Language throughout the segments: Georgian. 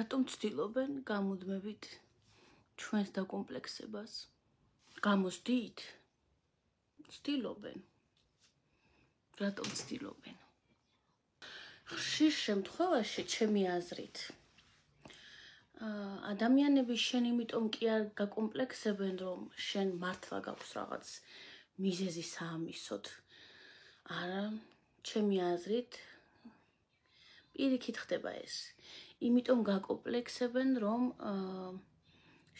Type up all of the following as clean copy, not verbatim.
რატომ ცდილობენ გამუდმებით ჩვენს დაკომპლექსებას? გამოსდით? ცდილობენ. რატომ ცდილობენ? ხშირ შემთხვევაში ჩემი აზრით ადამიანები შენ იმიტომ კი არ გაკომპლექსებენ, რომ შენ მართლა გაქვს რაღაც მიზეზი საამისოდ. არა, ჩემი აზრით პირიქით ხდება ეს. იმიტომ გაკომპლექსებენ, რომ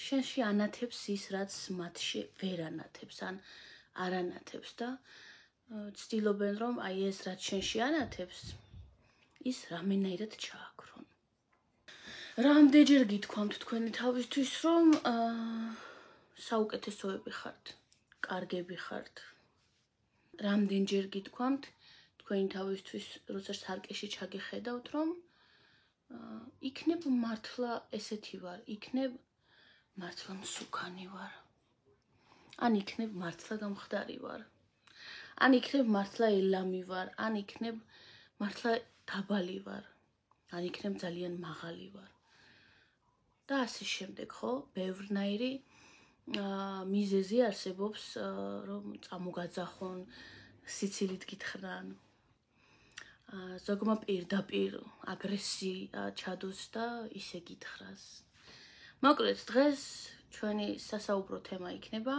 შენში ანათებს ის, რაც მათში ვერ ანათებს, ან არ ანათებს და ცდილობენ, რომ აი ეს, რაც შენში ანათებს, ის რამენაირად ჩააქრონ. რამდენჯერ გითქვამთ თქვენი თავისთვის, რომ საუკეთესოები ხართ, კარგები ხართ. რამდენჯერ გითქვამთ თქვენი თავისთვის, როცა სარკეში ჩაგიხედავთ, რომ იქნებ მართლა ესეთი ვარ, იქნებ მართლა მსუქანი ვარ. ან იქნებ მართლა გამხდარი ვარ. ან იქნებ მართლა ელამი ვარ, ან იქნებ მართლა დაბალი ვარ. ან იქნებ ძალიან მაღალი ვარ. და ასე შემდეგ, ხო? ბევრნაირი მიზეზი არსებობს, რომ წამოგაძახონ, სიცილით გითხრან. ზოგმა პირდაპირ აგრესია ჩადოს და ისე გითხრას. მოკლედ, დღეს ჩვენი სასაუბრო თემა იქნება,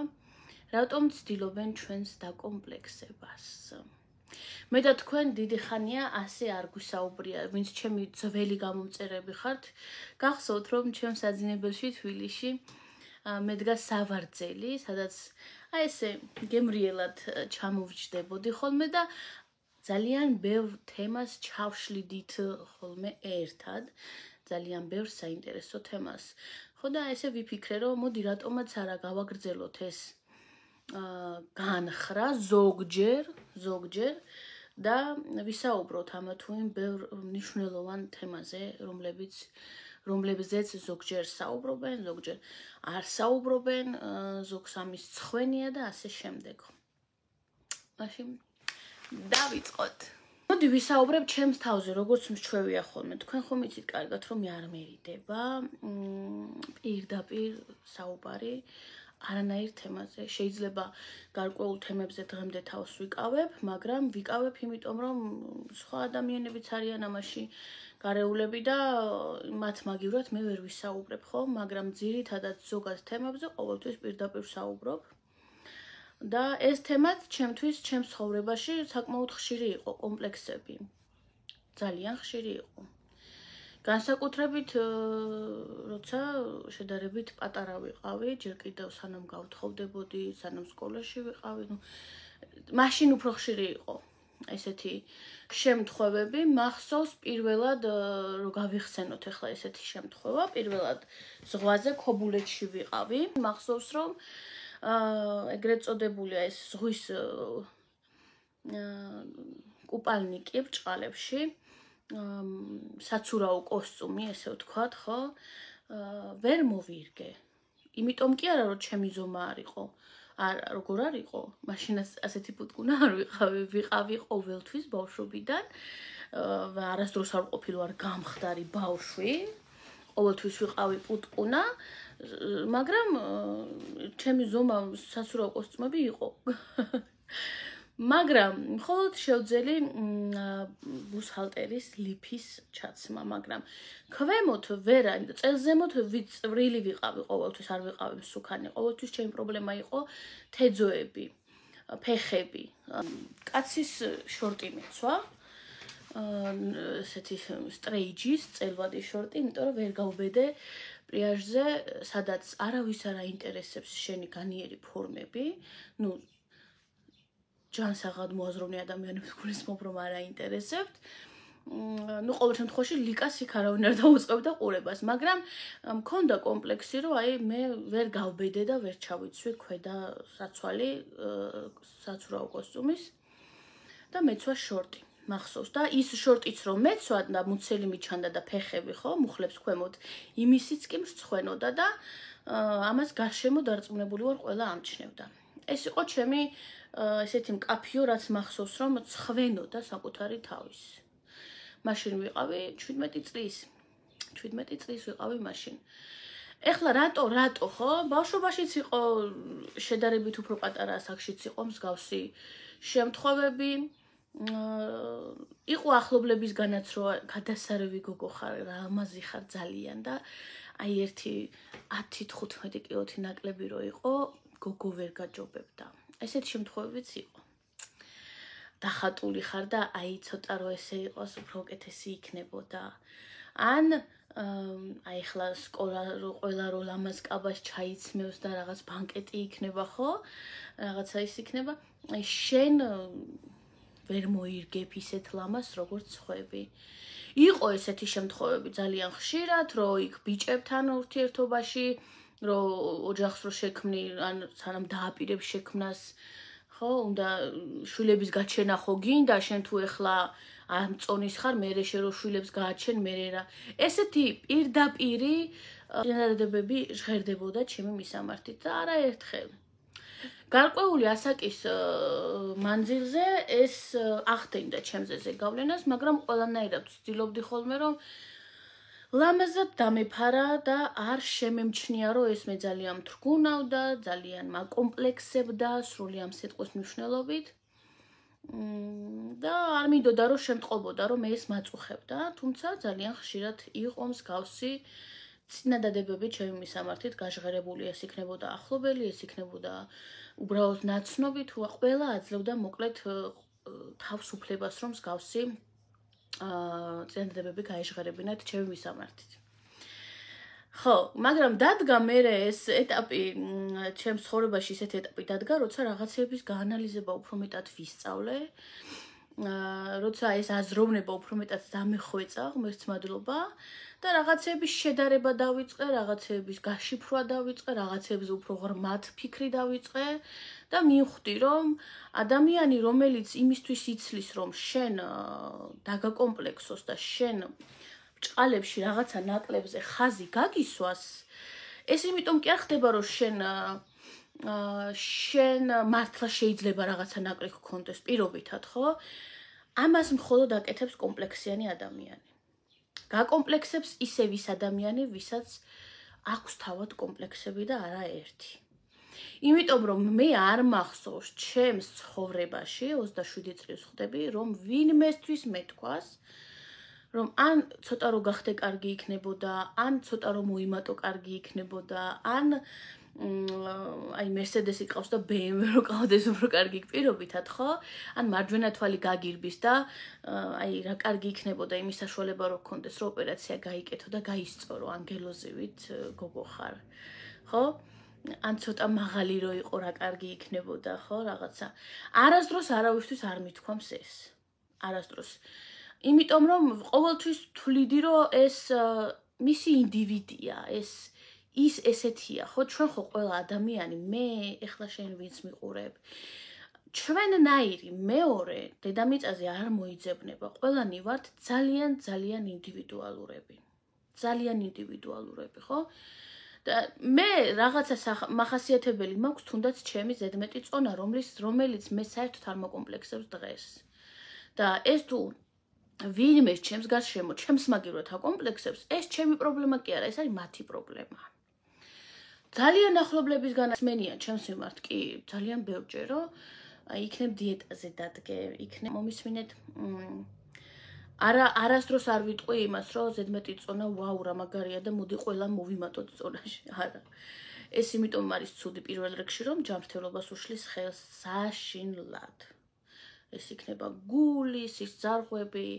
რატომ ცდილობენ ჩვენს დაკომპლექსებას. მე და თქვენ დიდი ხანია ასე არ გვისაუბრია, ვინც ჩემი ძველი გამომწერები ხართ, გახსოვთ, რომ ჩემს საძინებელში თბილისში მედგა სავარძელი, სადაც აი ესე გემრიელად ჩამოვჯდებოდი ხოლმე და ძალიან ბევრ თემას ჩავშლიდით ხოლმე ერთად, ძალიან ბევრ საინტერესო თემას. ხო და ესე ვიფიქრე, რომ მოდი რატომაც არა გავაგრძელოთ ეს განხრა ზოგჯერ და ვისაუბროთ ამა თუ იმ ბევრ მნიშვნელოვან თემაზე, რომლებზეც ზოგჯერ საუბრობენ, ზოგჯერ არ საუბრობენ, ზოგს ამის ცხვენია და ასე შემდეგ. მაშინ დავიწყოთ. მოდი ვისაუბრებ ჩემს თავზე, როგორც მრჩევია ხოლმე. თქვენ ხომ იცით კარგად, რომ მე არ მერიდება პირდაპირ საუბარი არანაირ თემაზე. შეიძლება გარკვეულ თემებზე დღემდე თავს ვიკავებ, მაგრამ ვიკავებ იმიტომ, რომ სხვა ადამიანებიც არიან ამაში გარეულები და მათ მაგივრად მე ვერ ვისაუბრებ, ხო? მაგრამ ძირითადად ზოგად თემებზე ყოველთვის პირდაპირ ვსაუბრობ. და ეს თემაც ჩემთვის, ჩემს ცხოვრებაში საკმაოდ ხშირი იყო, კომპლექსები. ძალიან ხშირი იყო. განსაკუთრებით, როცა შედარებით პატარა ვიყავი, ჯერ კიდევ სანამ გავთხოვდებოდი, სანამ სკოლაში ვიყავი, მაშინ უფრო ხშირი იყო ესეთი შემთხვევები. მახსოვს პირველად, რომ გავიხსენოთ ახლა ესეთი შემთხვევა, პირველად ზღვაზე ქობულეთში ვიყავი. მახსოვს, რომ ეგრეთ წოდებულია ეს ზღვის კუპალნიკი ბრჭყალებში, საცურაო კოსტუმი, ესე ვთქვათ, ხო? ვერ მოვირგე. იმიტომ კი არა, რომ ჩემი ზომა არ იყო. არა, როგორ არ იყო? მაშინაც ასეთი პუტკუნა არ ვიყავი ყოველთვის ბავშვობიდან. არასდროს არ ყოფილი ვარ გამხდარი ბავშვი. ყოველთვის ვიყავი პუტკუნა, მაგრამ ჩემი ზომა საცურაო კოსტუმები იყო. მაგრამ მხოლოდ შევძელი ბუსჰალტერის ლიფის ჩაცმა, მაგრამ ქვემოთ ვერა, წელზემოთ წვრილი ვიყავი ყოველთვის, არ ვიყავი მსუქანი. ყოველთვის ჩემი პრობლემა იყო თეძოები, ფეხები. კაცის შორტი მეცვა, ესეთი სტრეიჯის, წელვადი შორტი, იმიტომ რომ ვერ გავბედე პლიაჟზე, სადაც არავის არ აინტერესებს შენი განიერი ფორმები. ჯანსაღად მოაზროვნე ადამიანებს გულისხმობ, რომ არ აინტერესებთ. ყოველ შემთხვევაში ლიკას იქ არავინ არ დაუწყებდა ყურებას, მაგრამ მქონდა კომპლექსი, რომ აი მე ვერ გავბედე და ვერ ჩავიცვი ქვედა საცვალი საცურაო კოსტუმის და მეცვა შორტი. მახსოვს და ის შორტიც რომ მეცვა და მუცელი მიჩანდა და ფეხები, ხო, მუხლებს ქვემოთ, იმისიც კი მრცხვენოდა და ამას გარშემო დარწმუნებული ვარ, ყველა ამჩნევდა. ეს იყო ჩემი ესეთი მკაფიო, რაც მახსოვს, რომ ცხვენოდა საკუთარი თავის. მაშინ ვიყავი 17 წლის. 17 წლის ვიყავი მაშინ. ეხლა რატო ხო? ბავშვობაშიც იყო შედარებით უფრო პატარა ასაკშიც იყო მსგავსი შემთხვევები. იყო ახლობლებისგანაც რომ გადასარევი გოგო ხარ, რამაზი ხარ ძალიან და აი ერთი 10-15 კილოთი ნაკლები რო იყო, გოგო ვერ გაჯობებდა. ესეთი შემთხვევებიც იყო. დახატული ხარ და აი ცოტა რო ესე იყოს, უფრო უკეთესი იქნებოდა. ან აი ახლა სკოლა რო ყველა რო ლამაზ კაბას ჩაიცმევს და რაღაც ბანკეტი იქნება, ხო? რაღაცა ის იქნება. აი შენ ვერ მოირგებ ისეთ ლამას, როგორც ხვები. იყო ესეთი შემთხვევები ძალიან ხშირად, რომ იქ ბიჭებთან ურთიერთობაში, რომ ოჯახს რო შექმნი, ან სანამ დააპირებ შექმნას, ხო, უნდა შვილების გაჩენა ხო გინდა, შენ თუ ეხლა არ მწონის ხარ, მერე შენ რო შვილებს გააჩენ, მერე რა. ესეთი პირდაპირი წინადადებები ჟღერდებოდა ჩემი მისამართით და არაერთხელ. გარკვეული ასაკის მანძილზე ეს ახდენდა ჩემზე ზეგავლენას, მაგრამ ყველანაირად ვცდილობდი ხოლმე, რომ ლამაზად დამეფარა და არ შემემჩნია, რომ ეს მე ძალიან მთრგუნავდა, ძალიან მაკომპლექსებდა, სრული ამ სიტყვის მნიშვნელობით. და არ მინდოდა, რომ შემტყობოდა, რომ მე ეს მაწუხებდა, თუმცა ძალიან ხშირად იყო მსგავსი წინადადებები ჩემი მისამართით გაჟღერებული, ეს იქნებოდა ახლობელი, ეს იქნებოდა უბრალოდ ნაცნობი, თუ ყველა აძლევდა მოკლედ თავს უფლებას, რომ მსგავსი წინადადებები გაეჟღერებინათ ჩემი მისამართით. ხო, მაგრამ დადგა მერე ეს ეტაპი ჩემს ცხოვრებაში ისეთი ეტაპი დადგა, როცა რაღაცების გაანალიზება უფრო მეტად ვისწავლე, როცა ეს აზროვნება უფრო მეტად დამეხვეწა ღმერთმადლობა და რაღაცების შედარება დავიწყე, რაღაცების გაშიფრვა დავიწყე, რაღაცებზე უფრო ღრმად ფიქრი დავიწყე და მივხვდი, რომ ადამიანი, რომელიც იმისთვის იცლის, რომ შენ დაგაკომპლექსოს და შენ ბრჭყალებში რაღაცა ნაკლებზე ხაზი გაგისვას, ეს იმიტომ კი არ ხდება, რომ შენ მართლა შეიძლება რაღაცა ნაკლი გქონდეს პირობითად, ხო? ამას მხოლოდ აკეთებს კომპლექსიანი ადამიანი. გაკომპლექსებს ისე ვის ადამიანი, ვისაც აქვს თავად კომპლექსები და არა ერთი. იმიტომ რომ მე არ მახსოვს ჩემს ცხოვრებაში 27 წლის ვხდები, რომ ვინმესთვის მეთქვას, რომ ან ცოტა რო გახდე კარგი იქნებოდა, ან ცოტა რო მოიმატო კარგი იქნებოდა, ან აი მერსედესი ყავს და BMW რო ყავდეს უფრო კარგი პირობითად, ხო? ან მარჯვენა თვალი გაგირბის და აი რა კარგი იქნებოდა იმის საშუალება რო გქონდეს, რომ ოპერაცია გაიკეთო და გაისწორო ანგელოზივით გოგო ხარ, ხო? ან ცოტა მაღალი რო იყო რა კარგი იქნებოდა, ხო, რაღაცა. არასდროს არავისთვის არ მithქვამს ეს. არასდროს. იმიტომ რომ ყოველთვის თვლიდი, რომ ეს მისი ინდივიდია, ის ესეთია, ხო, ჩვენ ხო ყველა ადამიანი, მე ეხლა შენ ვინც მიყურებ, ჩვენნაირი მეორე დედამიწაზე არ მოიძებნება, ყველანი ვართ ძალიან ინდივიდუალურები. ძალიან ინდივიდუალურები, ხო? და მე რაღაცა მახასიათებელი მაქვს თუნდაც ჩემი ზედმეტი წონა, რომელიც მე საერთოდ არ მოკომპლექსებს დღეს. და ეს თუ ვინმე ჩემს გარშემო, ჩემს მაგივრად აკომპლექსებს, ეს ჩემი პრობლემა კი არა, ეს არის მათი პრობლემა. ძალიან ახლობლებისგანაც მენიან ჩემს მიმართ კი ძალიან ბევრჯერ, რომ იქნებ დიეტაზე დადგე, იქნებ მომისმინეთ არასდროს არ ვიტყვი იმას, რომ ზედმეტი წონა ვაუ რა მაგარია და მოდი ყველა მოვიმატოთ წონაში. არა. ეს იმიტომ არის ცუდი პირველ რიგში, რომ ჯანმრთელობას უშლის ხელს საშინლად. ეს იქნება გული, სისწარღვები,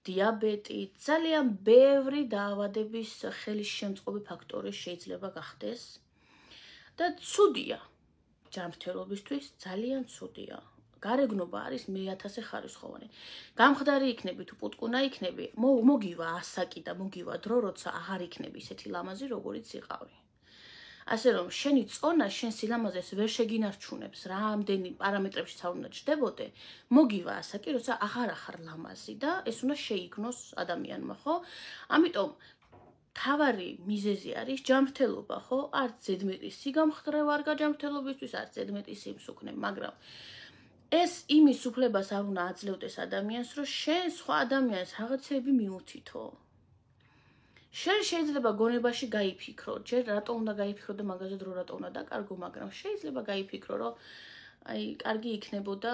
დიაბეტი, ძალიან ბევრი დაავადების ხელის შემწყობი ფაქტორი შეიძლება გახდეს. და ცუდია. ჯანმრთელობისთვის ძალიან ცუდია. გარეგნობა არის მე-1000 ხარისხოვანი. გამხდარი იქნები თუ პუტკუნა იქნები, მოგივა ასაკი და მოგივა დრო, როცა აღარ იქნები ისეთი ლამაზი, როგორიც იყავი. ასე რომ შენი წონა შენ სილამაზეს ვერ შეგინარჩუნებს, რამდენი პარამეტრებშიც არ უნდა ჩდებოდე, მოგივა ასაკი, როცა აღარ ახარ ლამაზი და ეს უნდა შეიგნოს ადამიანმა, ხო? ამიტომ თავარი მიზეზი არის ჯანმრთელობა, ხო? არც ზედმეტი სიგამხდრე ვარ გაჯანმრთელობისთვის, არც ზედმეტი სიმსუქნე, მაგრამ ეს იმის უფლებას არ უნდა აძლევდეს ადამიანს, რომ შენ სხვა ადამიანს რაღაცები მიუთითო. შენ შეიძლება გონებაში გაიფიქრო, ჯერ რატო უნდა გაიფიქრო და მაგაზე დრო რატო უნდა დაკარგო, მაგრამ შეიძლება გაიფიქრო, რომ აი, კარგი იქნებოდა,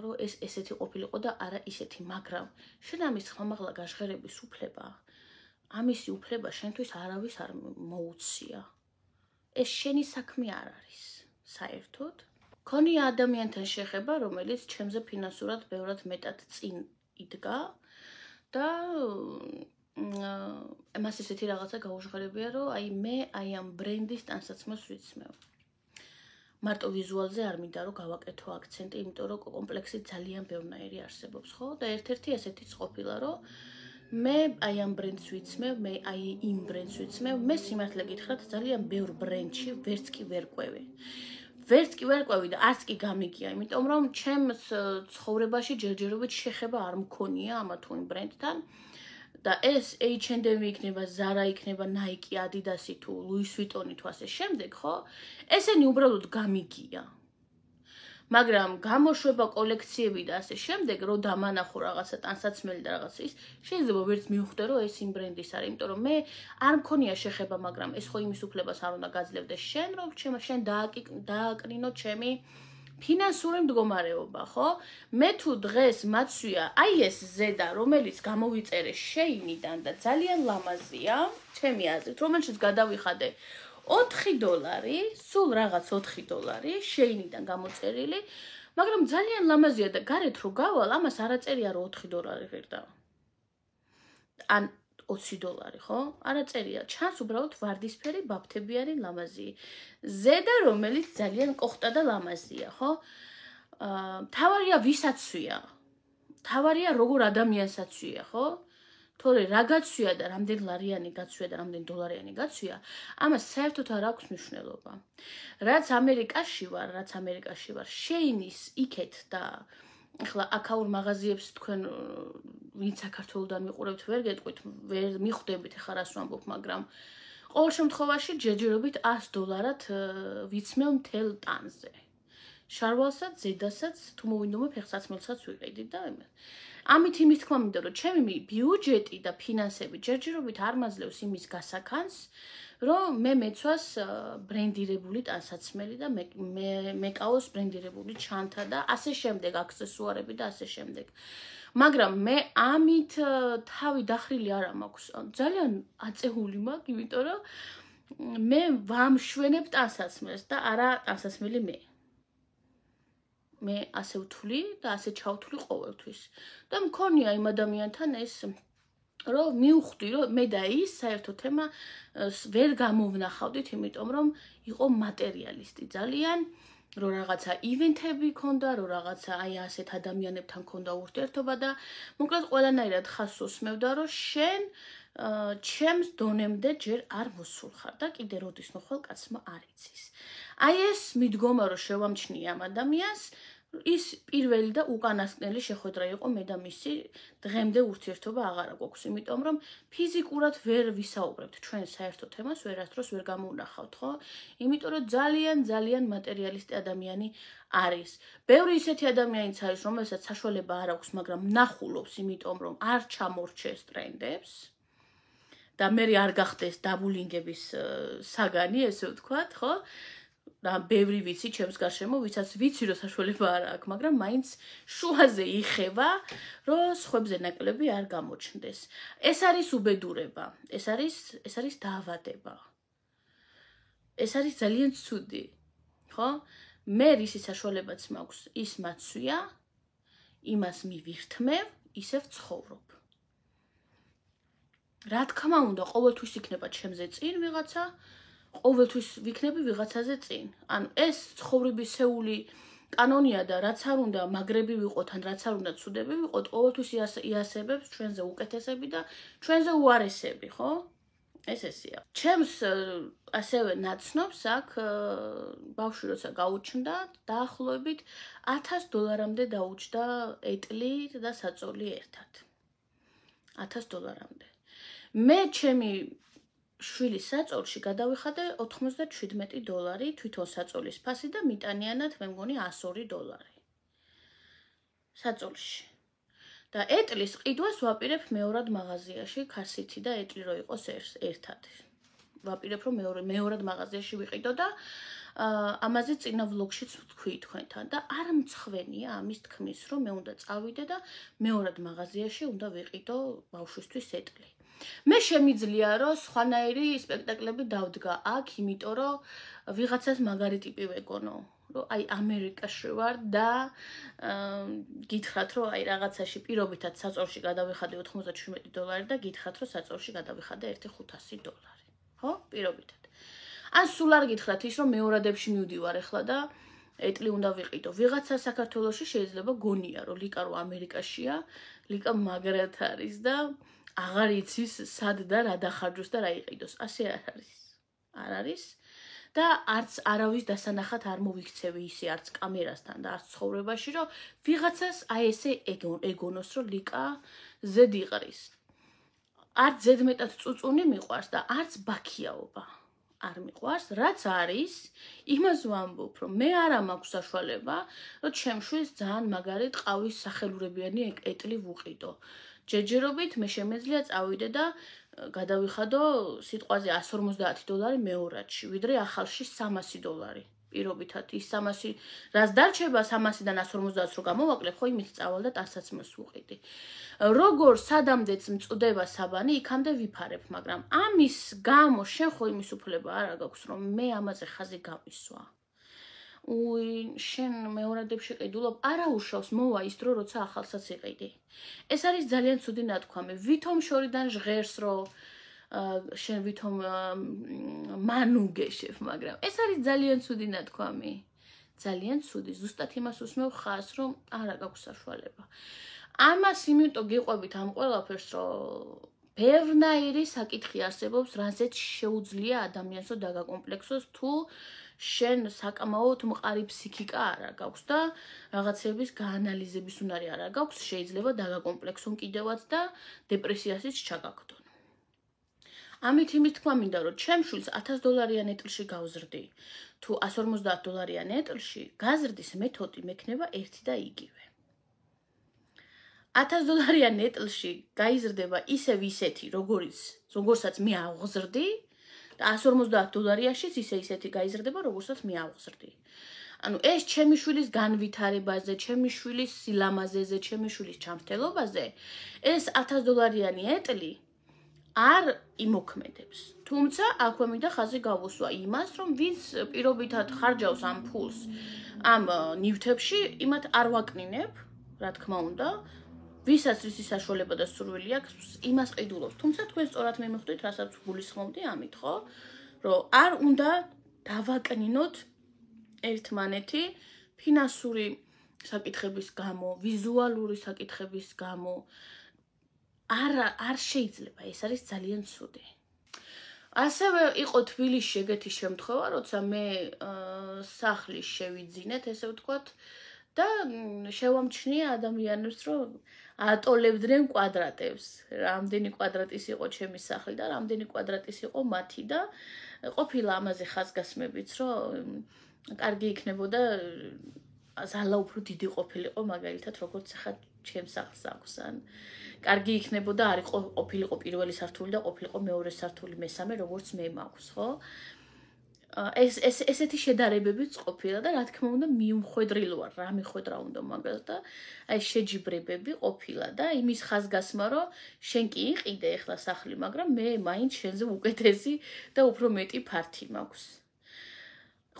რომ ეს ესეთი ყოფილიყო და არა ისეთი, მაგრამ შენ ამის ხმამაღლა გაჟღერების უფლება, ამისი უფლება შენთვის არავის არ მოუცია. ეს შენი საქმე არ არის, საერთოდ. ქონია ადამიანთან შეხება, რომელიც ჩემზე ფინანსურად ბევრად მეტად წინ იდგა და მას ესეთი რაღაცა გაუჟღერებია, რომ აი მე აი ამ ბრენდის ტანსაცმელს ვიცმევ. მარტო ვიზუალზე არ მინდა რომ გავაკეთო აქცენტი, იმიტომ რომ კომპლექსი ძალიან ბევრნაირი არსებობს, ხო? და ერთ-ერთი ასეთიც ყოფილა, რომ მე აი ამ ბრენდს ვიცმევ, მე აი იმ ბრენდს ვიცმევ, მე სიმართლე გითხრათ, ძალიან ბევრ ბრენდში ვერც კი ვერ ყვევი. ვერც კი ვერ ყვევი და არც კი გამიგია, იმიტომ რომ ჩემს ცხოვრებაში ჯერჯერობით შეხება არ მქონია ამა თუ იმ ბრენდთან. და ეს H&M იქნება, Zara იქნება, Nike, Adidas თუ Louis Vuitton თუ ასე შემდეგ, ხო? ესენი უბრალოდ გამიგია. მაგრამ გამოშვება კოლექციები და ასე შემდეგ, რომ დამანახო რაღაცა ტანსაცმელი და რაღაცა ის, შეიძლება ვერც მივხვდე, რომ ეს იმ ბრენდის არის, იმიტომ რომ მე არ მქონია შეხება, მაგრამ ეს ხო იმის უფლებას არ უნდა გაძლევდეს შენ, რომ შენ დააკნინო ჩემი ფინანსური მდგომარეობა, ხო? მე თუ დღეს მაცვია, აი ეს ზედა, რომელიც გამოვიწერე შეინიდან და ძალიან ლამაზია, ჩემი აზრით, რომელშიც გადავიხადე $4, სულ რაღაც $4 შეინიდან გამოწერილი, მაგრამ ძალიან ლამაზია და გარეთ რო გავალ, ამას არ აწერია რომ $4 ღირდა. ან $20, ხო? არ აწერია, ჩანს უბრალოდ ვარდისფერი ბაფთებიანი ლამაზი. ზედა რომელიც ძალიან კოხტა და ლამაზია, ხო? თავარია ვისაცვია. თავარია როგორ ადამიანსაცვია, ხო? თორე რა გაცვია და რამდენ ლარიანი გაცვია და რამდენ დოლარიანი გაცვია, ამას საერთოდ არ აქვს მნიშვნელობა. რაც ამერიკაში ვარ, შეინის იქეთ და ახლა აქაურ მაღაზიებს თქვენ ვინც საქართველოდან მიყურებთ, ვერ გეტყვით, ვერ მიხვდებით ახლა რას ვამბობ, მაგრამ ყოველ შემთხვევაში ჯერჯერობით $100 ვიცმევ მთელ ტანზე. შარვალსაც, ზედასაც, თუ მოვინდომე ფეხსაცმელსაც ვიყიდით და ამით იმის თქმა მინდა, რომ ჩემი ბიუჯეტი და ფინანსები ჯერჯერობით არ მაძლევს იმის გასაქანს, რომ მე მეცვას ბრენდირებული ტანსაცმელი და მეკავოს ბრენდირებული ჩანთა და ასე შემდეგ, აქსესუარები და ასე შემდეგ. მაგრამ მე ამით თავი დახრილი არ მაქვს. ძალიან აწეული მაქვს, იმიტომ რომ მე ვამშვენებ ტანსაცმელს და არა ტანსაცმელი მე. მე ასე ვთვლი და ასე ჩავთვლი ყოველთვის. და მქონია იმ ადამიანთან ეს რომ მივხვდი, რომ მე და ის საერთო თემა ვერ გამოვნახავდით, იმიტომ რომ იყო მატერიალისტი ძალიან, რომ რაღაცა ივენთები ქონდა, რომ რაღაცა აი ასეთ ადამიანებთან ქონდა ურთიერთობა და მოკლედ ყველანაირად ხაზს უსმევდა, რომ შენ ჩემს დონემდე ჯერ არ მოსულ ხარ და კიდე როდის მოხვალ კაცმა არ იცის. აი ეს მიდგომა რომ შევამჩნიე ამ ადამიანს, ის პირველი და უკანასკნელი შეხვედრა იყო მე და მისი, დღემდე ურთიერთობა აღარ გვაქვს, იმიტომ რომ ფიზიკურად ვერ ვისაუბრებთ ჩვენ საერთო თემას, ვერასდროს ვერ გამოვნახავთ, ხო? იმიტომ რომ ძალიან მატერიალისტი ადამიანი არის. ბევრი ისეთი ადამიანიც არის, რომელსაც საშუალება არ აქვს, მაგრამ ნახულობს, იმიტომ რომ არ ჩამორჩეს ტრენდებს. და მე არ გახდეს დაბულინგების საგანი, ესე ვთქვათ, ხო? და ბევრი ვიცი ჩემს გარშემო, ვისაც ვიცი რომ საშუალება არ აქვს, მაგრამ მაინც შუაზე იხება, რომ სხვებზე ნაკლები არ გამოჩნდეს. ეს არის უბედურება, ეს არის დაავადება. ეს არის ძალიან ცუდი, ხო? მე ისი საშუალებაც მაქვს, ის მაცვია, იმას მივირთმევ, ისევ ცხოვრობ. რა თქმა უნდა, ყოველთვის იქნება ჩემზე წინ ვიღაცა, ყოველთვის ვიქნები ვიღაცაზე წინ. ანუ ეს ცხოვრებისეული კანონია და რაც არ უნდა მაგრები ვიყოთ, ან რაც არ უნდა ცუდები ვიყოთ, ყოველთვის იასებებს ჩვენზე უკეთესები და ჩვენზე უარესები, ხო? ესეა. ჩემს ასევე ნაცნობს აქ ბავშვი როცა გაუჩნდა, დაახლოებით $1000-მდე დაუჩნდა ეტლი და საწოლი ერთად. $1000-მდე. მე ჩემი შვილის საწოლში გადავიხადე $97 თვითონ საწოლის ფასი და მიტანიანად მე მგონი $102. საწოლში. და ეტლის ყიდვას ვაპირებ მეორად მაღაზიაში, ქარსითი და ეტლი რო იყოს ერთად. ვაპირებ რომ მეორად მაღაზიაში ვიყიდო და ამაზე წინა ვლოგშიც ვთქვი თქვენთან და არ მცხვენია ამის თქმის რომ მე უნდა წავიდე და მეორად მაღაზიაში უნდა ვიყიდო ბავშვისთვის ეტლი. მე შემიძლია რომ სხვანაირი სპექტაკლები დავდგა აქ, იმიტომ რომ ვიღაცას მაგარი ტიპი ვეგონო. რომ აი ამერიკაში ვარ და გითხრათ რომ აი რაღაცაში პირობითად საწოლში გადავიხადე $97 და გითხრათ რომ საწოლში გადავიხადე $500. ხო? პირობითად. ან სულ არ გითხრათ ის რომ მეორადებში მივდივარ ახლა და ეტლი უნდა ვიყიდო. ვიღაცა საქართველოში შეიძლება გონია რომ ლიკა რო ამერიკაშია, ლიკა მაგრად არის და აღარ იცის სად და რა დახარჯოს და რა იყიდოს. ასე არ არის. არ არის. და არც არავის დასანახად არ მოვიქცევი ისე არც კამერასთან და არც ცხოვრებაში რომ ვიღაცას აი ესე ეგონოს რომ ლიკა ზედ იყრის. არც ზედმეტად წუწუნი მიყვარს და არც ბაქიაობა არ მიყვარს, რაც არის, იმას ვამბობ, რომ მე არა მაქვს საშუალება, რომ ჩემშვილს ძალიან მაგარი ტყავის სახელურებიანი ეტლი ვუყიდო. ჯერჯერობით მე შემეძლია წავიდე და გადავიხადო სიტყვაზე $150 მეორადში, ვიდრე ახალში $300. პირობითად ის 300 რაც დარჩება 300-დან 150-ს რო გამოვაკლებ, ხო იმით წავალ და ტანსაცმელს ვუყიდი. როგორ სადამდეც მწდება საბანი, იქამდე ვიფარებ, მაგრამ ამის გამო შენ ხო იმის უფლება არ გაქვს, რომ მე ამაზე ხაზი გამისვა. შენ მეორადებში ყიდულობ, არა უშავს მოვა ის დრო, როცა ახალსაც იყიდი. ეს არის ძალიან ცუდი ნათქვამი. ვითომ შორიდან ჟღერს რომ შენ ვითომ მანუგეშებ, მაგრამ ეს არის ძალიან ცუდი ნათქვამი. ძალიან ცუდი. ზუსტად იმას უსმევ ხაზს, რომ არა გაქვს საშუალება. ამას იმიტომ გიყვებით ამ ყველაფერს, რომ ბევრნაირი საკითხი არსებობს, რაზეც შეუძლია ადამიანს რომ დაგაკომპლექსოს თუ შენ საკამაოდ მყარი ფსიქიკა არა გაქვს და რაღაცების გაანალიზების უნარი არა გაქვს, შეიძლება დაგაკომპლექსონ კიდევაც და დეპრესიასაც ჩაგაგდონ. ამით იმის თქვა მინდა, რომ ჩემ შვილს $1000 ეტლში გავზრდი. თუ $150 ეტლში გაზრდის მეთოდი მექნება ერთი და იგივე. $1000 ეტლში გაიზრდება ისევ ისეთი, როგორცაც მე ავღზრდი და $150-შიც ისეთი გაიზრდება, როგორცაც მე ავღზრდი. ანუ ეს ჩემი შვილის განვითარებაზე, ჩემი შვილის სილამაზეზე, ჩემი შვილის ჩამრთელობაზე, ეს $1000 ეტლი არ იმოქმედებს. თუმცა აქვე მინდა ხაზი გავუსვა იმას, რომ ვინც პირობითად ხარჯავს ამ ფულს ამ ნივთებში, იმათ არ ვაკნინებ, რა თქმა უნდა, ვისაც რისი საშუალება და სურვილი აქვს, იმას ყიდულობს. თუმცა თქვენ სწორად მიმხვდით, რასაც გულისხმობდი ამით, ხო? რომ არ უნდა დავაკნინოთ ერთმანეთი ფინანსური საკითხების გამო, ვიზუალური საკითხების გამო. არ შეიძლება, ეს არის ძალიან ცუდი. ასევე იყო თბილისში ეგეთი შემთხვევა, როცა მე სახლის შევიძინეთ, ესე ვთქვათ, და შევამჩნია ადამიანებს, რომ ატოლებდნენ კვადრატებს. რამდენი კვადრატის იყო ჩემი სახლი და რამდენი კვადრატის იყო მათი და ყოფილა ამაზე ხაზგასმებიც, რომ კარგი იქნებოდა ზალა უფრო დიდი ყოფილიყო, მაგალითად, როგორც ახლა ჩემ სახლს აქვს, ან კარგი იქნებოდა არ ყოფილიყო პირველი სართული და ყოფილიყო მეორე სართული, მესამე, როგორც მე მაქვს, ხო? ესეთი შედარებებიც ყოფილა და რა თქმა უნდა მიუმხვედრილ ვარ, რა მიხვედრა უნდა მაგას და აი შეჯიბრებები ყოფილა და იმის ხაზგასმა, რომ შენ კი იყიდე ახლა სახლი, მაგრამ მე მაინც შენზე უკეთესი და უფრო მეტი ფართი მაქვს.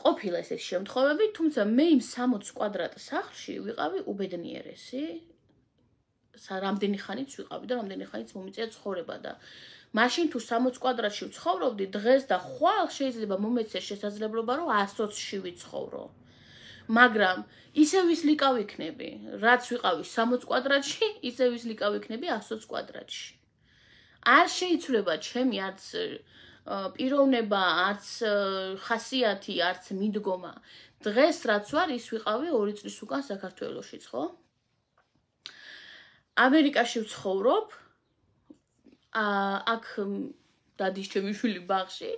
ყოფილა ესეთი შემთხვევები, თუმცა მე იმ 60 კვადრატ სახლში ვიყავი უბედნიერესი. რამდენი ხანიც ვიყავი და რამდენი ხანიც მომიწია ცხოვრება და მაშინ თუ 60 კვადრატში ვცხოვრობდი, დღეს და ხვალ შეიძლება მომეცეს შესაძლებლობა, რომ 120-ში ვიცხოვრო. მაგრამ ისევ ის ლიკა ვიქნები, რაც ვიყავი 60 კვადრატში, ისევ ის ლიკა ვიქნები 120 კვადრატში. არ შეიცვლება ჩემი არც პიროვნება, არც ხასიათი, არც მიდგომა. დღეს რაც ვარ, ის ვიყავი 2 წლის უკან საქართველოშიც, ხო? ამერიკაში ვცხოვრობ. აქ დადის ჩემი შვილი ბაღში,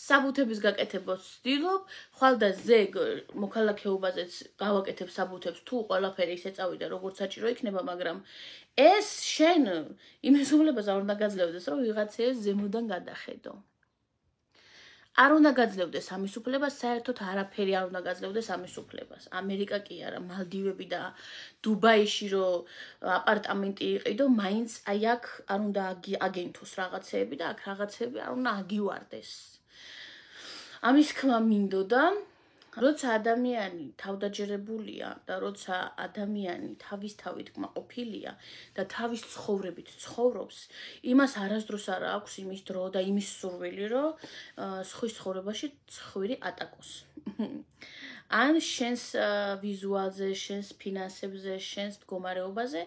საბუთების გაკეთებას ვცდილობ, ხვალ და ზეგ მოქალაქეობაზეც გავაკეთებ საბუთებს, თუ ყველაფერი ისე წავიდა, როგორც საჭირო იქნება, მაგრამ ეს შენ იმის უმრავლესობას არ უნდა გაძლევდეს, რომ ვიღაცეებს ზემოდან გადახედო. არ უნდა გაძლევდეს ამის უფლებას, საერთოდ არაფერი არ უნდა გაძლევდეს ამის უფლებას. ამერიკა კი არა, მალდივები და დუბაიში რო აპარტამენტი იყიდო, მაინც აი აქ არ უნდა აგენთოს რაღაცეები და აქ რაღაცეები არ უნდა აგივარდეს. ამის თქმა მინდოდა, როცა ადამიანი თავდაჯერებულია და როცა ადამიანი თავისთავად კმაყოფილია და თავის ცხოვრებით ცხოვრობს, იმას არასდროს არ აქვს იმის დრო და იმის სურვილი, რომ სხვის ცხოვრებაში ცხვირი ატაკოს. ან შენს ვიზუალზე, შენს ფინანსებზე, შენს მდგომარეობაზე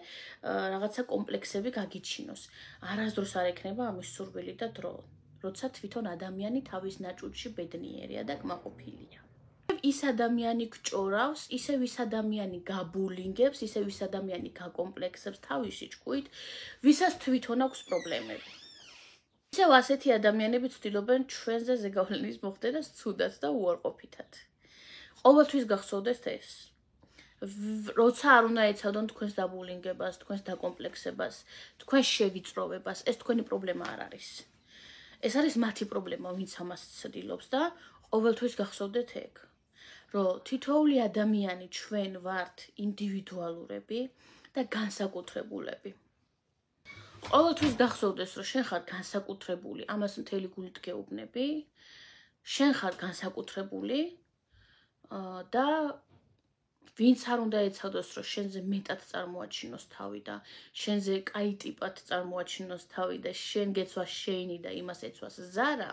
რაღაცა კომპლექსები გაგიჩინოს. არასდროს არ ექნება ამის სურვილი და დრო, როცა თვითონ ადამიანი თავის ნაჭუჭში ბედნიერია და კმაყოფილია. ის ადამიანი გჭორავს, ისევ ის ადამიანი გაბულინგებს, ისევ ის ადამიანი გაკომპლექსებს თავისი ჭკუით, ვისაც თვითონ აქვს პრობლემები. ისევ ასეთი ადამიანები ცდილობენ ჩვენზე ზეგავლენის მოხდენას ცუდად და უარყოფითად. ყოველთვის გახსოვდეთ ეს. როცა არ უნდა ეცადონ თქვენს დაბულინგებას, თქვენს დაკომპლექსებას, თქვენს შევიწროვებას, ეს თქვენი პრობლემა არ არის. ეს არის მათი პრობლემა, ვინც ამას ცდილობს და ყოველთვის გახსოვდეთ ეგ. რომ თითოეული ადამიანი ჩვენ ვართ ინდივიდუალურები და განსაკუთრებულები. ყოველთვის გახსოვდეს, რომ შენ ხარ განსაკუთრებული, ამას მთელი გულით გეუბნები, შენ ხარ განსაკუთრებული და ვინც არ უნდა ეცადოს, რომ შენზე მეტად წარმოაჩინოს თავი და შენზე კაი ტიპად წარმოაჩინოს თავი და შენ გეცვა შეინი და იმას ეცვას ზარა,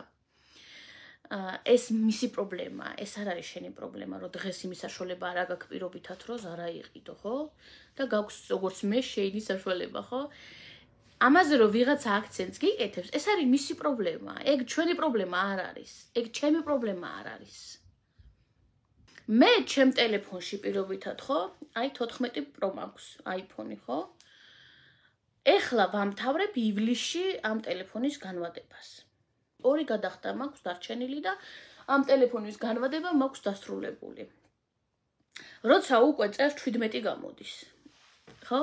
ეს მისი პრობლემაა, ეს არ არის შენი პრობლემა, რომ დღეს იმის საშუალება არ აქვს პირობითად, რომ ზარა იყიდო, ხო? და გაქვს როგორც მე შეინის საშუალება, ხო? ამაზე რომ ვიღაცა აქცენტს გიკეთებს, ეს არის მისი პრობლემა. ეგ ჩვენი პრობლემა არ არის. ეგ ჩემი პრობლემა არ არის. მე ჩემ ტელეფონში პირობითად, ხო? აი 14 Pro მაქვს iPhone-ი, ხო? ეხლა ვამთავრებ ივლისში ამ ტელეფონის განვადებას. 2 გადახდა მაქვს დარჩენილი და ამ ტელეფონის განვადება მაქვს დასრულებული. როცა უკვე წერ 17 გამოდის. ხო?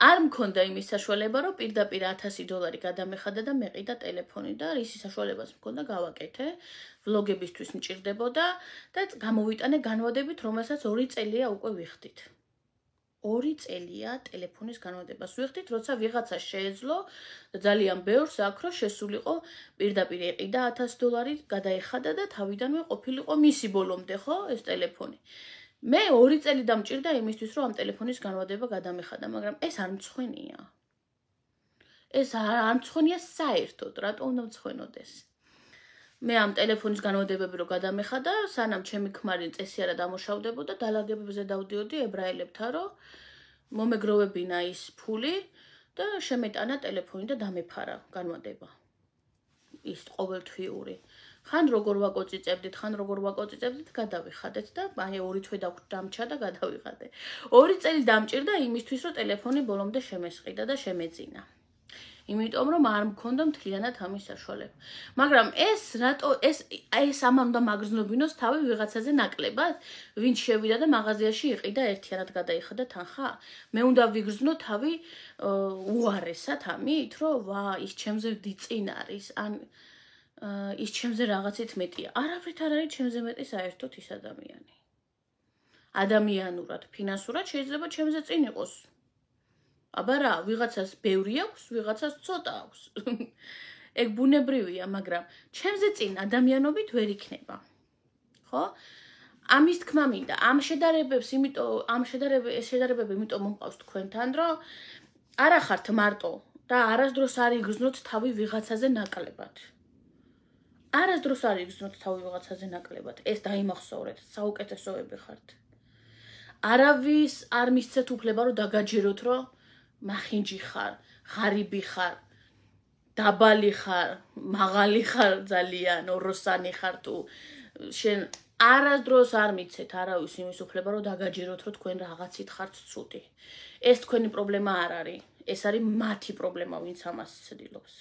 არ მქონდა იმის საშუალება, რომ პირდაპირ $1000 გადამეხადა და მეყიდა ტელეფონი და რის საშუალებაც მქონდა გავაკეთე, ვლოგებისთვის მჭირდებოდა და გამოვიტანე განვადებით, რომელსაც 2 წელია უკვე ვიხდით. 2 წელია ტელეფონის განვადებას ვიხდით, როცა ვიღაცა შეეძლო და ძალიან ბევრს აქ რომ შესულიყო პირდაპირ ეყიდა $1000, გადაეხადა და თავიდანვე ყოფილიყო მისი ბოლომდე, ხო, ეს ტელეფონი. მე 2 წელი დამჭირდა იმისთვის, რომ ამ ტელეფონის განვადება გადამეხადა, მაგრამ ეს არ მცხვენია. ეს არ მცხვენია საერთოდ, რატო უნდა მცხვენოდეს? მე ამ ტელეფონის განვადებები რო გადამეხადა, სანამ ჩემი ქმარი წესი არა დამუშავდებოდა, დალაგებებზე დავდიოდი ებრაელებთან, რომ მომეგროვებინა ის ფული და შემეტანა ტელეფონი და დამეფარა განვადება. ის ყოველთვიური. ხან როგორ ვაკოწიწებდით, ხან როგორ ვაკოწიწებდით, გადავიხადეთ და აი 2 თვე დამჭა და გადავიხადე. 2 წელი დამჭირდა იმისთვის, რომ ტელეფონი ბოლომდე შემესყიდა და შემეძინა. იმიტომ რომ არ მქონდა მთლიანად ამის საშუალება. მაგრამ ეს ამან უნდა მაგრძნობინოს თავი ვიღაცაზე ნაკლებად, ვინც შევიდა და მაღაზიაში იყიდა ერთიანად გადაიხადა თანხა. მე უნდა ვიგრძნო თავი უარესად ამით, რომ ვა, ის ჩემზე დიწინ არის, ან ის ჩემზე რაღაცით მეტია. არაფრით არ არის ჩემზე მეტი საერთოდ ის ადამიანი. ადამიანურად, ფინანსურად შეიძლება ჩემზე წინ იყოს. აბა რა, ვიღაცას ბევრი აქვს, ვიღაცას ცოტა აქვს. ეგ ბუნებრივია, მაგრამ ჩემზე წინ ადამიანობით ვერ იქნება. ხო? ამის თქმა მინდა, ამ შედარებები იმიტომ მომყავს თქვენთან, რომ არა ხართ მარტო და არასდროს არ იგრძნოთ თავი ვიღაცაზე ნაკლებად. არასდროს არ იგრძნოთ თავი ვიღაცაზე ნაკლებად. ეს დაიმახსოვრეთ, საუკეთესოები ხართ. არავის არ მისცეთ უფლება, რომ დაგაჯეროთ, რომ მახინჯი ხარ, ღარიბი ხარ, დაბალი ხარ, მაღალი ხარ ძალიან, ოროსანი ხარ თუ შენ არასდროს არ მიცეთ არავის იმის უფლება, რომ დაგაჯეროთ, რომ თქვენ რაღაცით ხართ ცუდი. ეს თქვენი პრობლემა არ არის. ეს არის მათი პრობლემა, ვინც ამას ცდილობს.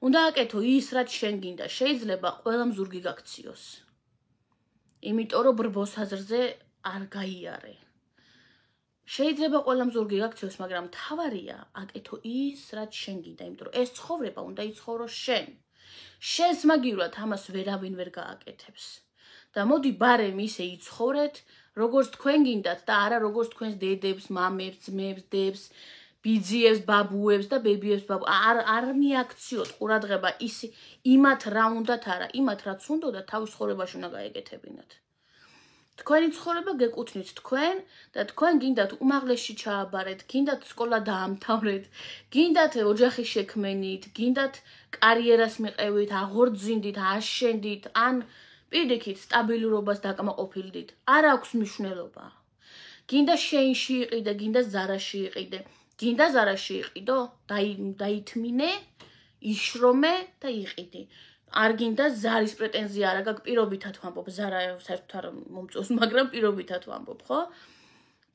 უნდა აკეთო ის, რაც შენ გინდა. შეიძლება ყველამ ზურგი გაქციოს. იმიტომ რომ ბრბოს აზრზე არ გაიარე. შეიძლება ყველამ ზურგი გაქციოს, მაგრამ თავარია აკეთო ის, რაც შენ გინდა, იმიტომ რომ ეს ცხოვრება უნდა იცხოვრო შენ. შენს მაგივრად ამას ვერავინ ვერ გააკეთებს. და მოდი ბარემ ისე იცხოვრეთ, როგორც თქვენ გინდათ და არა როგორც თქვენს დედებს, მამებს, ძმებს, დებს, ბიძიებს, ბაბუებს და ბებიებს, არ მიაქციოთ ყურადღება იმათ რა უნდათ არა, იმათ რაც უნდათ თავის ცხოვრებაში უნდა გაეკეთებინათ. თქვენი ცხოვრება გეკუთვნით თქვენ და თქვენ გინდათ უმაღლესში ჩააბარეთ, გინდათ სკოლა დაამთავრეთ, გინდათ ოჯახი შექმენით, გინდათ კარიერას მიყევით, აღორძინდით, აშენდით, ან პირიქით სტაბილურობას დაკმაყოფილდით. არ აქვს მნიშვნელობა. გინდა შეინში იყიდე, გინდა ზარაში იყიდე. გინდა ზარაში იყიდო, დაითმინე, იშრომე და იყიდი. არ გინდა ზარის პრეტენზია არა გაქვს, პირობითად ვამბობ, ზარა საერთოდ არ მომწონს, მაგრამ პირობითად ვამბობ, ხო?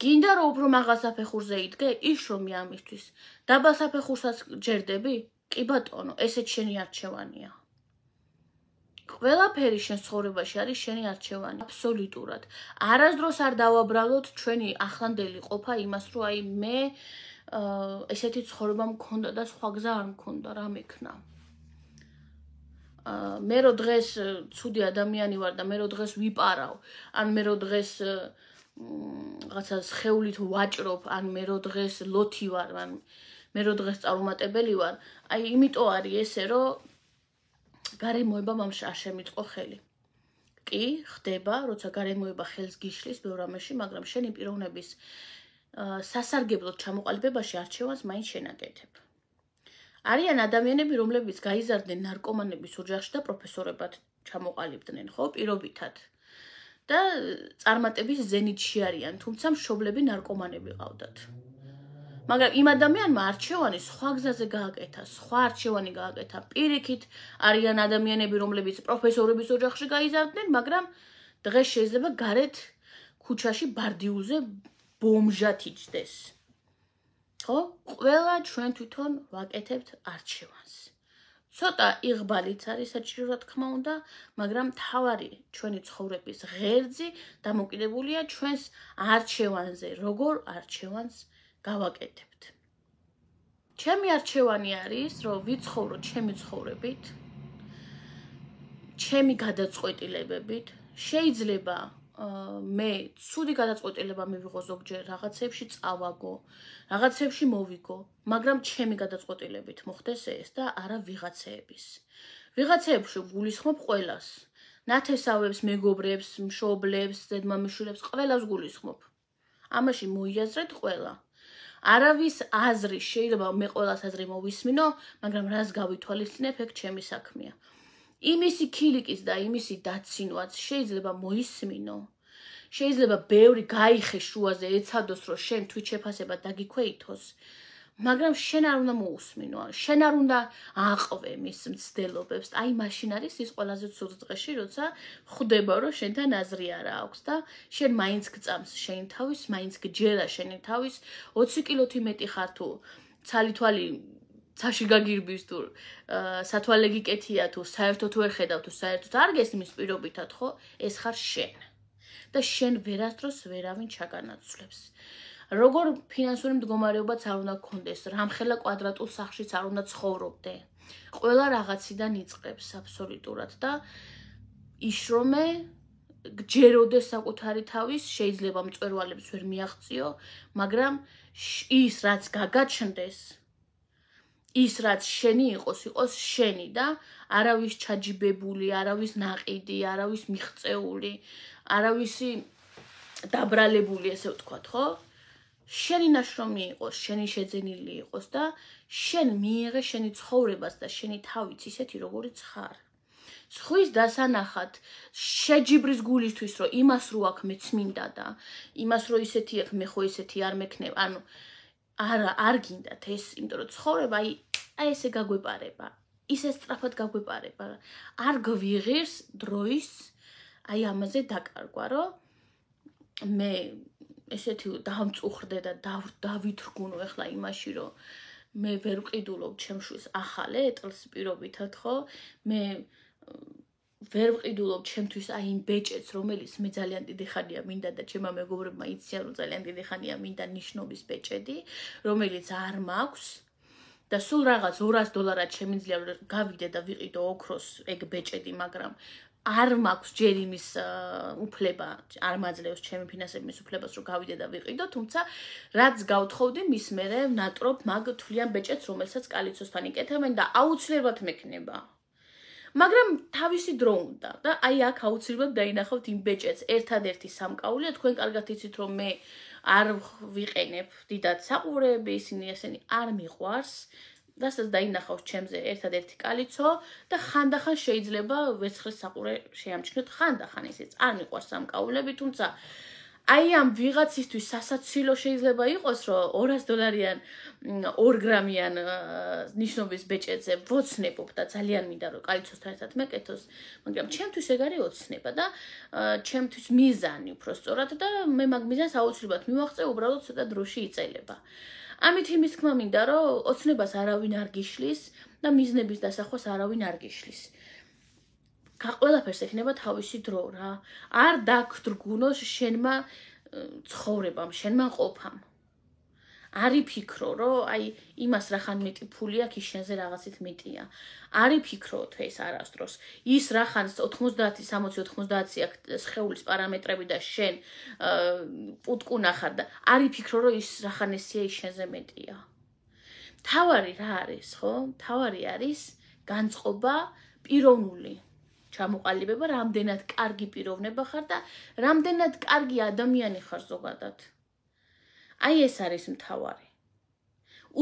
გინდა რომ უფრო მაღალ საფეხურზე იდგე, იშრომე ამისთვის. დაბალ საფეხურსაც ჯერდები? კი ბატონო, ესეც შენი არჩევანია. ყველაფერი შენ ცხოვრებაში არის შენი არჩევანი, აბსოლუტურად. არასდროს არ დავაბრალოთ ჩვენი ახლანდელი ყოფა იმას, რომ აი მე ესეთი ცხოვრება მქონდა და სხვა გზა არ მქონდა, რა მექნა. მე რო დღეს ცუდი ადამიანი ვარ და მე რო დღეს ვიპარავ, ან მე რო დღეს რაღაცა სხეულით ვაჭრობ, ან მე რო დღეს ლოთი ვარ, ან მე რო დღეს წარუმატებელი ვარ, აი იმიტომ არის ესე, რომ გარემოება მამშ არ შემიწყო ხელი. კი, ხდება, როცა გარემოება ხელს გიშლის ბევრ რამეში, მაგრამ შენი პიროვნების სასარგებლოდ ჩამოყალიბებაში არჩევანს მაინც შენ აკეთებ. არიან ადამიანები, რომლებიც გაიზარდნენ ნარკომანების ოჯახში და პროფესორებად ჩამოყალიბდნენ, ხო, პირობითად. და წარმატების ზენიტში არიან, თუმცა მშობლები ნარკომანები ყავდათ. მაგრამ იმ ადამიანმა არჩევანი სხვა გზაზე გააკეთა, სხვა არჩევანი გააკეთა. პირიქით არიან ადამიანები, რომლებიც პროფესორების ოჯახში გაიზარდნენ, მაგრამ დღეს შეიძლება გარეთ ქუჩაში ბარდიულზე ბომჟად იჯდეს. ხო? ყველა ჩვენ თვითონ ვაკეთებთ არჩევანს. ცოტა იღბალიც არის საჭირო, რა თქმა უნდა, მაგრამ თავარი ჩვენი ცხოვრების ღერძი დამოკიდებულია ჩვენს არჩევანზე, როგორ არჩევანს გავაკეთებთ. ჩემი არჩევანი არის, რომ ვიცხოვრო ჩემი ცხოვრებით, ჩემი გადაწყვეტილებებით, შეიძლება მე ცუდი გადაწყვეტილება მივიღო ზოგჯერ, რაღაცებში წავაგო, რაღაცებში მოვიგო, მაგრამ ჩემი გადაწყვეტილებით მოხდეს ეს და არა ვიღაცეების. ვიღაცეებში გულისხმობ ყველას. ნათესავებს, მეგობრებს, მშობლებს, დედმამიშვილებს, ყველას გულისხმობ. ამაში მოიაზრეთ ყველა. არავის აზრი შეიძლება მე ყველას აზრი მოვისმინო, მაგრამ რას გავითვალისწინებ, ეგ ჩემი საქმეა. იმისი ქილიკის და იმისი დაცინვაც შეიძლება მოისმინო. შეიძლება ბევრი გაიხე შუაზე ეცადოს, რომ შენ თვით შეფასება დაგიქვეითოს, მაგრამ შენ არ უნდა მოусმინო, შენ არ უნდა აყვე მის მცდელობებს. აი მაშინ არის ის ყველაზე ცუდ დღეში, როცა ხვდება, რომ შენთან აზრი არა აქვს და შენ მაინც გწამს შენი თავის, მაინც გჯერა შენი თავის, 20 კილოთი მეტი ხარ თუ ცალი-თვალი ცაში გაგირბის თუ სათვალე გიკეთია თუ საერთოდ ვერ ხედავ თუ საერთოდ არ გესმის პირობითად, ხო? ეს ხარ შენ. და შენ ვერასდროს ვერავინ ჩაგანაცვლებს. როგორ ფინანსური მდგომარეობაც არ უნდა გქონდეს, რამხელა კვადრატულ სახლშიც არ უნდა ცხოვრობდე. ყველა რაღაციდან იწყებს აბსოლუტურად და იშრომე, გჯეროდეს საკუთარი თავის, შეიძლება მწვერვალებს ვერ მიაღწიო, მაგრამ ის რაც გაგაჩნდეს, ის რაც შენი იყოს შენი და არავის ჩაჯიბებული, არავის ნაყიდი, არავის მიღწეული, არავისი დაბრალებული, ესე ვთქვათ, ხო? შენი ნაშრომი იყოს, შენი შეძენილი იყოს და შენ მიიღე შენი ცხოვრებას და შენი თავიც ისეთი, როგორიც ხარ. სხვის დასანახად შეჯიბრის გულისთვის, რომ იმას რო აქ მეცმინდა და იმას რო ისეთი აქ მე ხო ისეთი არ მექნებ, ანუ არ გინდათ ეს, იმიტომ რომ ცხოვრება აი ესე გაგვეპარება, ისე სწრაფად გაგვეპარება, არ გვიღირს დროის აი ამაზე დაკარგვა, რომ მე ესეთი დავმწუხრდე და დავითრგუნო ახლა იმაში, რომ მე ვერ ვყიდულობ ჩემშვილს ახალ ეტლს პირობითად, ხო? მე ვერ ვყიდულობ ჩემთვის აი იმ ბეჭედს, რომელიც მე ძალიან დიდი ხანია მინდა და ჩემმა მეგობრებმა იციან, რომ ძალიან დიდი ხანია მინდა ნიშნობის ბეჭედი, რომელიც არ მაქვს. და სულ რაღაც $200 შემიძლია გავიდე და ვიყიდო ოქროს ეგ ბეჭედი, მაგრამ არ მაქვს ჯერ იმის უფლება, არ მაძლევს ჩემი ფინანსების უფლებას, რომ გავიდე და ვიყიდო, თუმცა რაც გავთხოვდი, მის მერე ნატრობ მაგ თვლიან ბეჭედს, რომელსაც კალიცოსთან იკეთებენ და აუცილებლად მექნება. მაგრამ თავისი დრო უნდა და აი აქ აუცილებლად დაინახავთ იმ ბეჭედს. ერთადერთი სამკაულია, თქვენ კარგად იცით, რომ მე არ ვიყენებ დიდად საყურეები, ისინი ესენი არ მიყვარს. რასაც დაინახავთ ჩემზე ერთადერთი კალიცო და ხანდახან შეიძლება ვერცხლის საყურე შეამჩნიოთ, ხანდახან ისიც არ მიყვარს სამკაულები, თუმცა აი ამ ვიღაცისთვის სასაცილო შეიძლება იყოს, რომ $200-იან 2 გრამიან ნიშნობის ბეჭედზე ვოცნებობ და ძალიან მინდა რომ კალიცოსთან ერთად მეკეთოს, მაგრამ ჩემთვის ეგ არის ოცნება და ჩემთვის მიზანი უფრო სწორად და მე მაგ მიზანს აუცილებლად მივაღწევ, უბრალოდ ცოტა დროში იწელება. ამით იმის თქმა მინდა, რომ ოცნებას არავინ არ გიშლის და მიზნების დასახვას არავინ არ გიშლის. ყველაფერს ექნება თავისი დრო რა. არ დაგდრგუნოს შენმა ცხოვრებამ, შენმა ყოფამ. არ იფიქრო, რომ აი იმას რახან მეტი ფული აქვს, ის შენზე რაღაცით მეტია. არ იფიქრო თუ ეს არასდროს. ის რახან 90, 60, 90 აქვს სხეულის პარამეტრები და შენ პუტკუნა ხარ და არ იფიქრო, რომ ის რახან ესია ის შენზე მეტია. თავარი რა არის, ხო? თავარი არის განწყობა პიროვნული. ჩამოყალიბება, რამდენად კარგი პიროვნება ხარ და რამდენად კარგი ადამიანი ხარ ზოგადად. აი ეს არის მთავარი.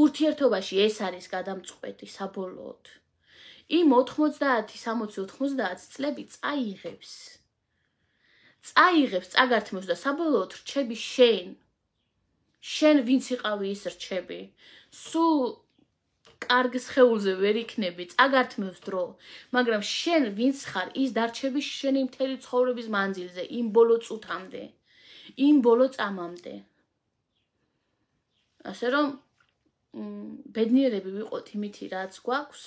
ურთიერთობაში ეს არის გადამწყვეტი საბოლოოდ. იმ 90, 60, 90 წლები წაიღებს. წაგართმევს და საბოლოოდ რჩები შენ. შენ ვინც იყავი ის რჩები. სულ კარგ სხეულზე ვერ იქნები, წაგართმევს დრო, მაგრამ შენ ვინც ხარ, ის დარჩები შენი მთელი ცხოვრების მანძილზე, იმ ბოლო წუთამდე, იმ ბოლო წამამდე. ასე რომ ბედნიერები ვიყოთ იმითი, რაც გვაქვს,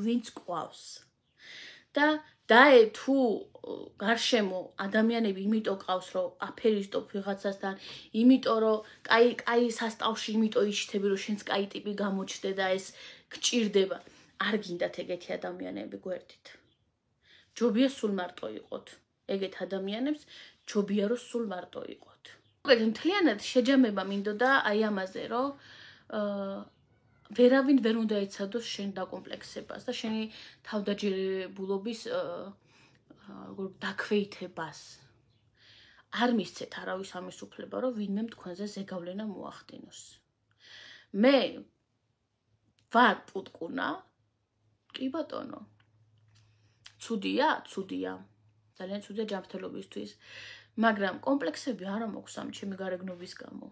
ვინც გვყავს. და თუ გარშემო ადამიანები იმიტომ ყავს, რომ აფერისტობ ვიღაცასთან, იმიტომ რომ კაი სასტავში იმიტომ იშთები, რომ შენც კაი ტიპი გამოჩნდე და ეს გჭირდება. არ გინდათ ეგეთი ადამიანები გვერდით. ჯობია სულ მარტო იყოთ. ეგეთ ადამიანებს ჯობია რომ სულ მარტო იყოთ. მთლიანად შეჯამება მინდოდა აი ამაზე, რომ ვერავინ ვერ უნდა ეცადოს შენ დაკომპლექსებას და შენი თავდაჯერებულობის დაქვეითებას. არ მისცეთ არავის ამის უფლება, რომ ვინმე თქვენზე ზეგავლენა მოახდინოს. მე ვარ პუტკუნა, კი ბატონო. ცუდია, ძალიან ცუდია ჯანმრთელობისთვის, მაგრამ კომპლექსები არ მაქვს ამ ჩემი გარეგნობის გამო.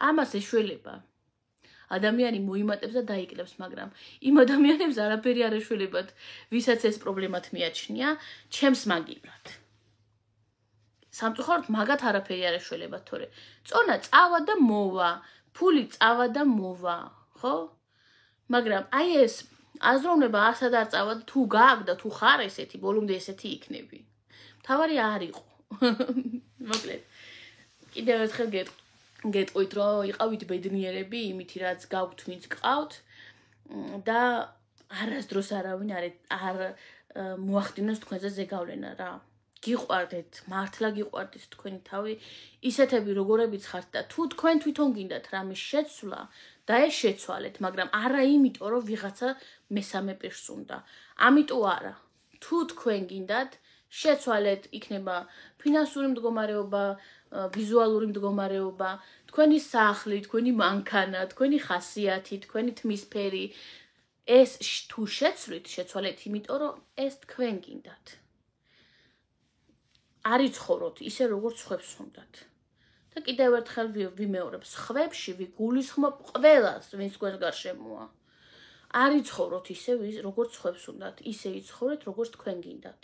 ამას ეშველება. ადამიანი მოიმატებს და დაიკლებს, მაგრამ იმ ადამიანებს არაფერი არ ეშველებათ, ვისაც ეს პრობლემათ მიაჩნია, ჩემს მაგივრად. სამწუხაროდ მაგათ არაფერი არ ეშველებათ, თორე წონა წავა და მოვა, ფული წავა და მოვა, ხო? მაგრამ აი ეს აზროვნება ასად არ წავა და თუ გააქვს და თუ ხარ ესეთი, ბოლომდე ესეთი იქნები. თავარი არ იყო. მოკლედ. კიდევ ერთხელ გეტყვით, რომ იყავით ბედნიერები იმითი, რაც გაქვთ, ვინც გყავთ და არასდროს არავინ არ მოახდინოს თქვენზე ზეგავლენა რა. გიყვარდეთ, მართლა გიყვარდეთ თქვენი თავი, ისეთები როგორებიც ხართ და თუ თქვენ თვითონ გინდათ რამის შეცვლა და ეს შეცვალეთ, მაგრამ არა იმიტომ, რომ ვიღაცა მესამე პირს უნდა. ამიტომ არა. თუ თქვენ გინდათ შეცვალეთ, იქნება ფინანსური მდგომარეობა, ვიზუალური მდგომარეობა, თქვენი სახლი, თქვენი მანქანა, თქვენი ხასიათი, თქვენი თმისფერი. ეს თუ შეცვალეთ, იმიტომ რომ ეს თქვენ გინდათ. არ იცხოვროთ ისე, როგორც ხვებს უნდათ. და კიდევ ერთხელ ვიმეორებ, ხვებში ვიგულისხმობ ყველას, ვინც თქვენ გარშემოა. არ იცხოვროთ ისე, როგორც ხვებს უნდათ, ისე იცხოვრეთ, როგორც თქვენ გინდათ.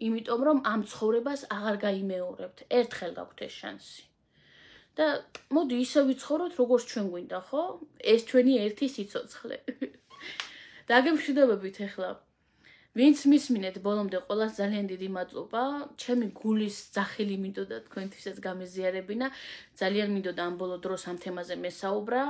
იმიტომ რომ ამ ცხოვრებას აღარ გაიმეორებთ. ერთხელ გაქვთ ეს შანსი. და მოდი ისე ვიცხოვროთ, როგორც ჩვენ გვინდა, ხო? ეს ჩვენი ერთი სიცოცხლე. დაგემშვიდობებით ახლა. ვინც მისმინეთ ბოლომდე ყველას ძალიან დიდი მადლობა. ჩემი გულის ძახილი მინდოდა თქვენთვისაც გამეზიარებინა. ძალიან მინდოდა ამ ბოლო დროს ამ თემაზე მესაუბრა.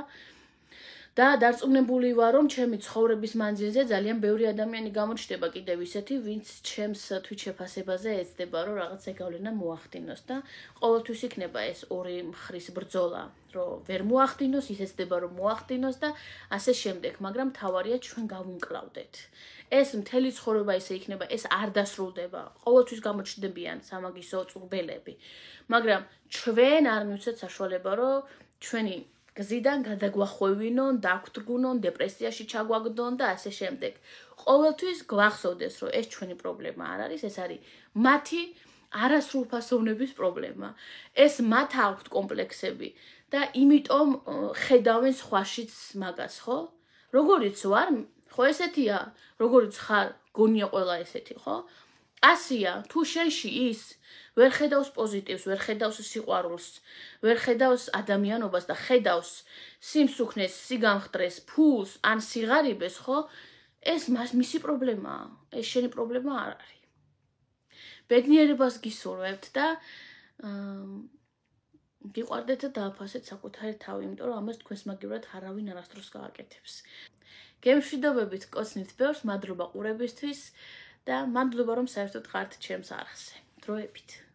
და დარწმუნებული ვარ, რომ ჩემი ცხოვრების მანძილზე ძალიან ბევრი ადამიანი გამოჩნდება კიდევ ისეთი, ვინც ჩემს Twitch შეფასებაზე ეცდება, რომ რაღაცა გავლენა მოახდინოს და ყოველთვის იქნება ეს ორი მხრის ბრძოლა, რომ ვერ მოახდინოს, ის ეცდება, რომ მოახდინოს და ასე შემდეგ, მაგრამ თავარია ჩვენ გავუმკლავდეთ. ეს მთელი ცხოვრება ისე იქნება, ეს არ დასრულდება. ყოველთვის გამოჩნდებიან სამაგისო წვრბელები, მაგრამ ჩვენ არ მივცეთ საშუალება, რომ ჩვენი გზიდან გადაგვახვევინონ, დაგვდგუნონ, დეპრესიაში ჩაგვაგდონ და ასე შემდეგ. ყოველთვის გვახსოვდეს, რომ ეს ჩვენი პრობლემა არ არის, ეს არის მათი არასრულფასოვნების პრობლემა. ეს მათ აქვთ კომპლექსები და იმიტომ ხედავენ სხვაშიც მაგას, ხო? როგორიც ვარ, ხო ესეთია, როგორიც ხარ, გონია ყველა ესეთი, ხო? ასია, თუ შენში ის ვერ ხედავს პოზიტივს, ვერ ხედავს სიყვარულს, ვერ ხედავს ადამიანობას და ხედავს სიმსუქნეს, სიგამხდრეს, ფულს ან სიღარიბეს, ხო? ეს მისი პრობლემაა. ეს შენი პრობლემა არ არის. ბედნიერებას გისურვებთ და გიყვარდეთ და დააფასეთ საკუთარი თავი, იმიტომ რომ ამას თქვენს მაგივრად არავინ არასდროს გააკეთებს. გემშვიდობებით კოცნით ბევრს, მადლობა ყურებისთვის და მადლობა რომ საერთოდ ხართ ჩემს არხზე. დროებით.